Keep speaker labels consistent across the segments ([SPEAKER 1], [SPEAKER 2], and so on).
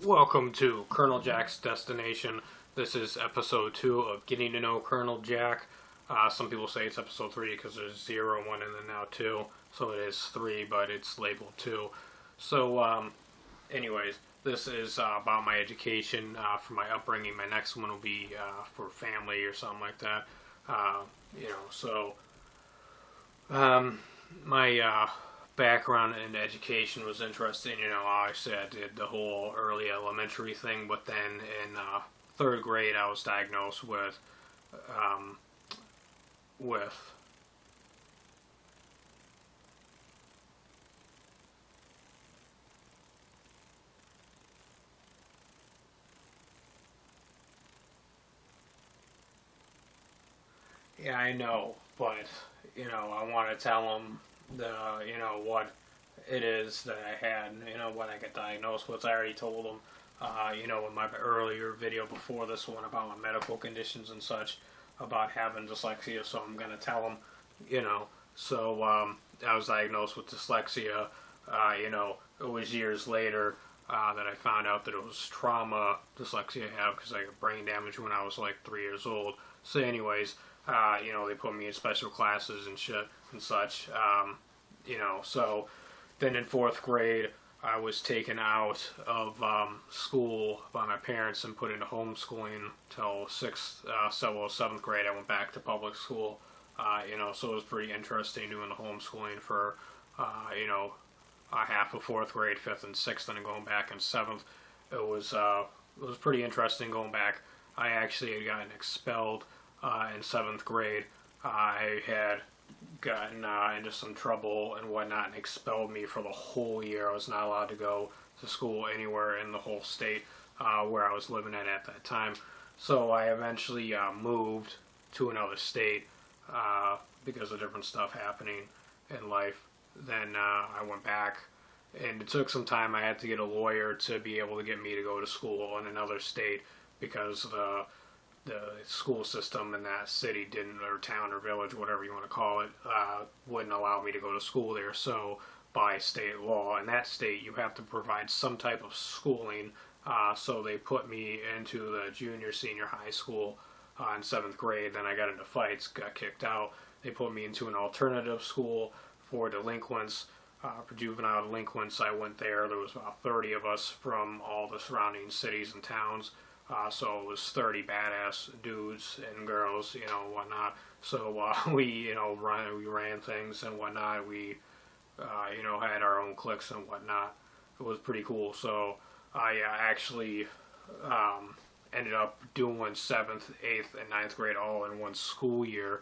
[SPEAKER 1] Welcome to Colonel Jack's Destination. This is episode 2 of Getting to Know Colonel Jack. Some people say it's episode 3 because there's 0, 1, and then now 2. So it is 3, but it's labeled 2. So, anyways, this is about my education, for my upbringing. My next one will be for family or something like that. My background in education was interesting. Obviously I did the whole early elementary thing, but then in third grade I was diagnosed um, with yeah, I know, but I want to tell them what it is that I had. When I got diagnosed with. I already told them, in my earlier video before this one about my medical conditions and such, about having dyslexia. So I'm gonna tell them, you know. I was diagnosed with dyslexia. It was years later that I found out that it was trauma dyslexia I have because I got brain damage when I was like 3 years old. So, anyways, they put me in special classes and shit and such. So then in fourth grade, I was taken out of school by my parents and put into homeschooling till seventh grade. I went back to public school. So it was pretty interesting doing the homeschooling for, half of fourth grade, fifth and sixth, and then going back in seventh. It was pretty interesting going back. I actually had gotten expelled in seventh grade. I had gotten into some trouble and whatnot and expelled me for the whole year. I was not allowed to go to school anywhere in the whole state where I was living at that time. So I eventually moved to another state because of different stuff happening in life. Then I went back, and it took some time. I had to get a lawyer to be able to get me to go to school in another state because the school system in that city didn't, or town or village, whatever you want to call it, wouldn't allow me to go to school there. So by state law in that state, you have to provide some type of schooling. So they put me into the junior, senior high school in seventh grade. Then I got into fights, got kicked out. They put me into an alternative school for delinquents. For juvenile delinquents, I went there. There was about 30 of us from all the surrounding cities and towns. So it was 30 badass dudes and girls, whatnot. So we ran things and whatnot. We, had our own cliques and whatnot. It was pretty cool. So I actually ended up doing seventh, eighth, and ninth grade all in one school year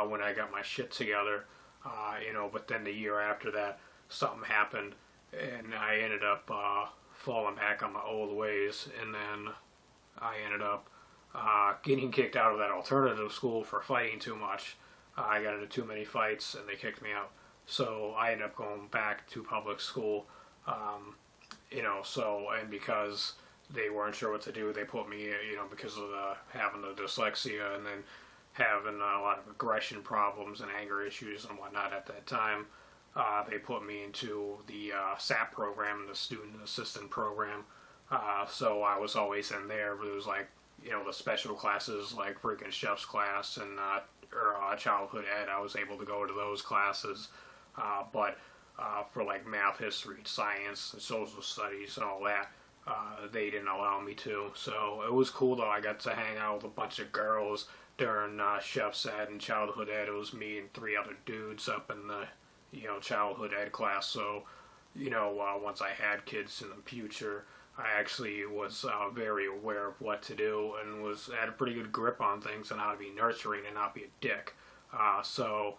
[SPEAKER 1] when I got my shit together. But then the year after that, something happened, and I ended up falling back on my old ways, and then I ended up getting kicked out of that alternative school for fighting too much. I got into too many fights and they kicked me out. So I ended up going back to public school. And because they weren't sure what to do, they put me, because of having the dyslexia and then having a lot of aggression problems and anger issues and whatnot at that time. They put me into the SAP program, the Student Assistant Program. So I was always in there. It was like, the special classes like freaking chef's class and or childhood ed. I was able to go to those classes, but for like math, history, science, and social studies and all that, they didn't allow me to. So it was cool though. I got to hang out with a bunch of girls during chef's ed and childhood ed. It was me and 3 other dudes up in the childhood ed class. So once I had kids in the future, I actually was very aware of what to do and had a pretty good grip on things and how to be nurturing and not be a dick. So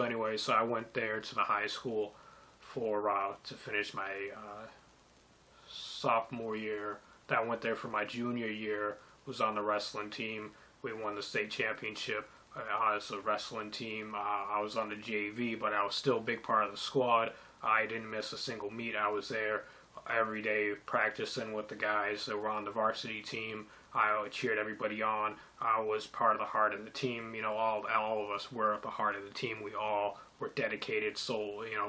[SPEAKER 1] anyway, so I went there to the high school to finish my sophomore year. Then I went there for my junior year. Was on the wrestling team. We won the state championship as a wrestling team. I was on the JV, but I was still a big part of the squad. I didn't miss a single meet. I was there every day practicing with the guys that were on the varsity team. I cheered everybody on. I was part of the heart of the team. All of us were at the heart of the team. We all were dedicated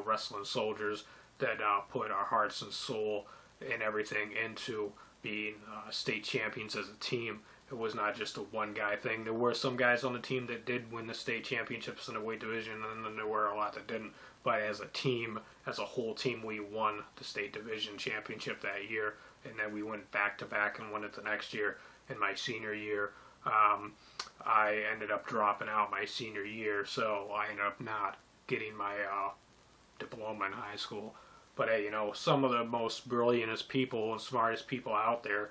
[SPEAKER 1] wrestling soldiers that put our hearts and soul and everything into being state champions as a team. It was not just a one guy thing. There were some guys on the team that did win the state championships in the weight division, and then there were a lot that didn't. But as a team, as a whole team, we won the state division championship that year, and then we went back to back and won it the next year. In my senior year, I ended up dropping out my senior year, so I ended up not getting my diploma in high school. But hey, some of the most brilliantest people and smartest people out there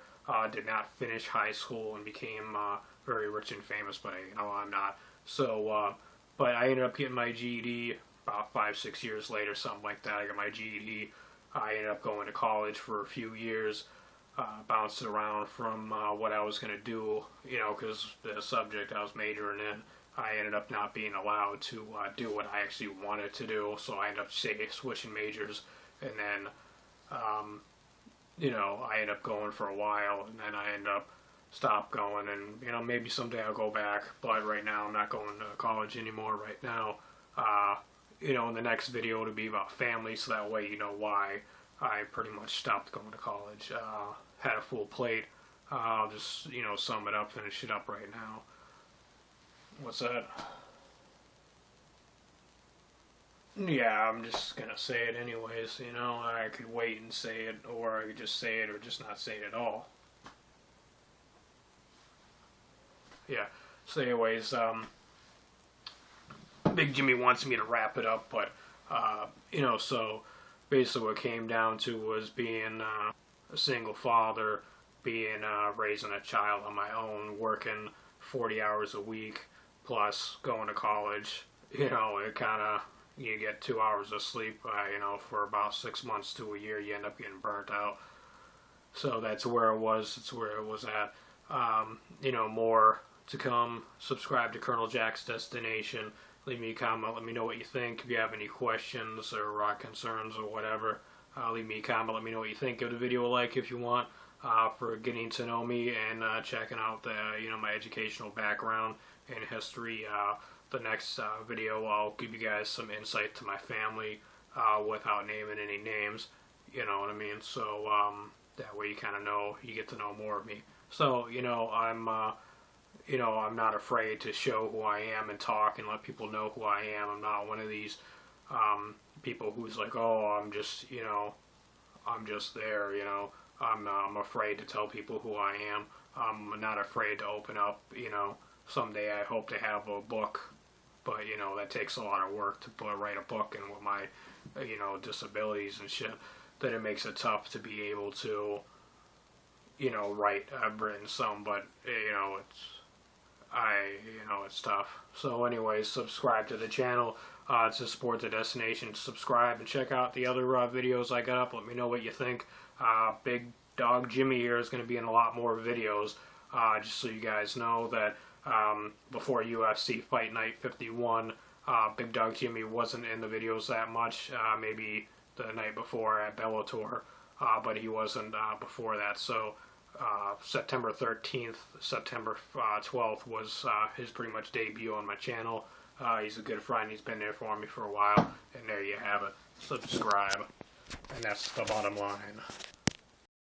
[SPEAKER 1] did not finish high school and became very rich and famous, but hey, I'm not. So, but I ended up getting my GED about 5-6 years later, something like that. I got my GED. I ended up going to college for a few years, bounced around from what I was going to do, because the subject I was majoring in, I ended up not being allowed to do what I actually wanted to do, so I ended up switching majors, and then I ended up going for a while, and then I ended up stopped going, and maybe someday I'll go back, but right now I'm not going to college anymore right now. In the next video it'll be about family, so that way you know why I pretty much stopped going to college. Had a full plate. I'll just, sum it up, finish it up right now. What's that? Yeah, I'm just gonna say it anyways, I could wait and say it, or I could just say it, or just not say it at all. Yeah, so anyways, Big Jimmy wants me to wrap it up, but, so basically what it came down to was being a single father, raising a child on my own, working 40 hours a week, plus going to college. It kind of, you get 2 hours of sleep, for about 6 months to a year, you end up getting burnt out. So that's where it was. It's where it was at. More to come. Subscribe to Colonel Jack's Destination. Leave me a comment. Let me know what you think. If you have any questions or concerns or whatever, leave me a comment. Let me know what you think of the video. Like if you want, for getting to know me and checking out the my educational background and history. The next video, I'll give you guys some insight to my family without naming any names. You know what I mean? So that way you kind of know, you get to know more of me. So I'm not afraid to show who I am and talk and let people know who I am. I'm not one of these people who's like, oh, I'm just there, I'm afraid to tell people who I am. I'm not afraid to open up, someday I hope to have a book, but, that takes a lot of work to write a book, and with my, disabilities and shit, that it makes it tough to be able to, write. I've written some, but, it's tough. So anyways, subscribe to the channel to support the destination. Subscribe and check out the other videos I got up. Let me know what you think. Big Dog Jimmy here is going to be in a lot more videos, just so you guys know that before UFC Fight Night 51, Big Dog Jimmy wasn't in the videos that much, maybe the night before at Bellator, but he wasn't before that. So September 13th, September 12th was his pretty much debut on my channel. He's a good friend. He's been there for me for a while, and there you have it. Subscribe, and that's the bottom line.